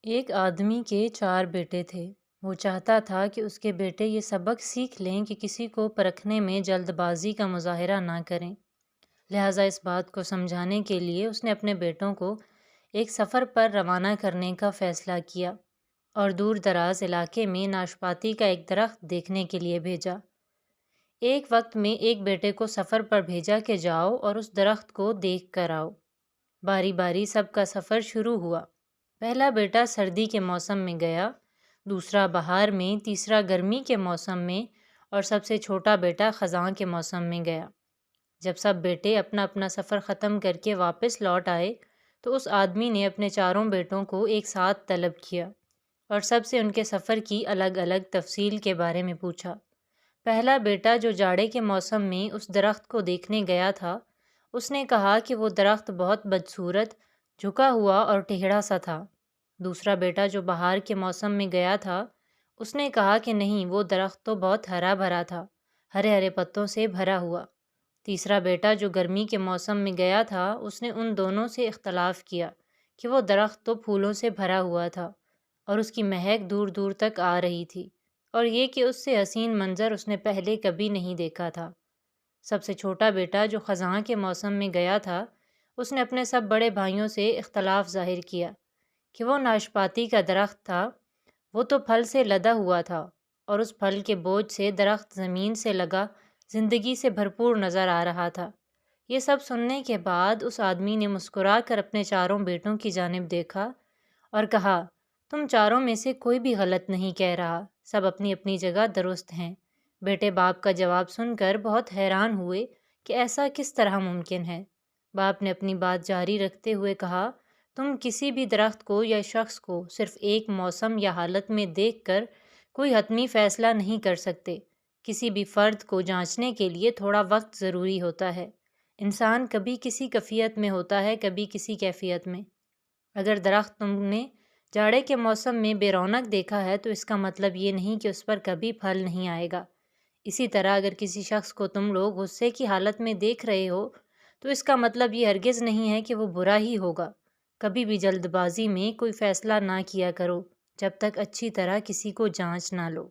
ایک آدمی کے 4 بیٹے تھے۔ وہ چاہتا تھا کہ اس کے بیٹے یہ سبق سیکھ لیں کہ کسی کو پرکھنے میں جلد بازی کا مظاہرہ نہ کریں۔ لہٰذا اس بات کو سمجھانے کے لیے اس نے اپنے بیٹوں کو ایک سفر پر روانہ کرنے کا فیصلہ کیا اور دور دراز علاقے میں ناشپاتی کا ایک درخت دیکھنے کے لیے بھیجا۔ ایک وقت میں ایک بیٹے کو سفر پر بھیجا کہ جاؤ اور اس درخت کو دیکھ کر آؤ۔ باری باری سب کا سفر شروع ہوا۔ پہلا بیٹا سردی کے موسم میں گیا، دوسرا بہار میں، تیسرا گرمی کے موسم میں اور سب سے چھوٹا بیٹا خزاں کے موسم میں گیا۔ جب سب بیٹے اپنا اپنا سفر ختم کر کے واپس لوٹ آئے تو اس آدمی نے اپنے 4 بیٹوں کو ایک ساتھ طلب کیا اور سب سے ان کے سفر کی الگ الگ تفصیل کے بارے میں پوچھا۔ پہلا بیٹا جو جاڑے کے موسم میں اس درخت کو دیکھنے گیا تھا، اس نے کہا کہ وہ درخت بہت بدصورت، جھکا ہوا اور ٹیڑھا سا تھا۔ دوسرا بیٹا جو بہار کے موسم میں گیا تھا، اس نے کہا کہ نہیں، وہ درخت تو بہت ہرا بھرا تھا، ہرے ہرے پتوں سے بھرا ہوا۔ تیسرا بیٹا جو گرمی کے موسم میں گیا تھا، اس نے ان دونوں سے اختلاف کیا کہ وہ درخت تو پھولوں سے بھرا ہوا تھا اور اس کی مہک دور دور تک آ رہی تھی، اور یہ کہ اس سے حسین منظر اس نے پہلے کبھی نہیں دیکھا تھا۔ سب سے چھوٹا بیٹا جو خزاں کے موسم میں گیا تھا، اس نے اپنے سب بڑے بھائیوں سے اختلاف ظاہر کیا کہ وہ ناشپاتی کا درخت تھا، وہ تو پھل سے لدا ہوا تھا اور اس پھل کے بوجھ سے درخت زمین سے لگا زندگی سے بھرپور نظر آ رہا تھا۔ یہ سب سننے کے بعد اس آدمی نے مسکرا کر اپنے 4 بیٹوں کی جانب دیکھا اور کہا، تم 4 میں سے کوئی بھی غلط نہیں کہہ رہا، سب اپنی اپنی جگہ درست ہیں۔ بیٹے باپ کا جواب سن کر بہت حیران ہوئے کہ ایسا کس طرح ممکن ہے۔ باپ نے اپنی بات جاری رکھتے ہوئے کہا، تم کسی بھی درخت کو یا شخص کو صرف ایک موسم یا حالت میں دیکھ کر کوئی حتمی فیصلہ نہیں کر سکتے۔ کسی بھی فرد کو جانچنے کے لیے تھوڑا وقت ضروری ہوتا ہے۔ انسان کبھی کسی کیفیت میں ہوتا ہے، کبھی کسی کیفیت میں۔ اگر درخت تم نے جاڑے کے موسم میں بے رونق دیکھا ہے تو اس کا مطلب یہ نہیں کہ اس پر کبھی پھل نہیں آئے گا۔ اسی طرح اگر کسی شخص کو تم لوگ غصے کی حالت میں دیکھ رہے ہو تو اس کا مطلب یہ ہرگز نہیں ہے کہ وہ برا ہی ہوگا۔ کبھی بھی جلد بازی میں کوئی فیصلہ نہ کیا کرو جب تک اچھی طرح کسی کو جانچ نہ لو۔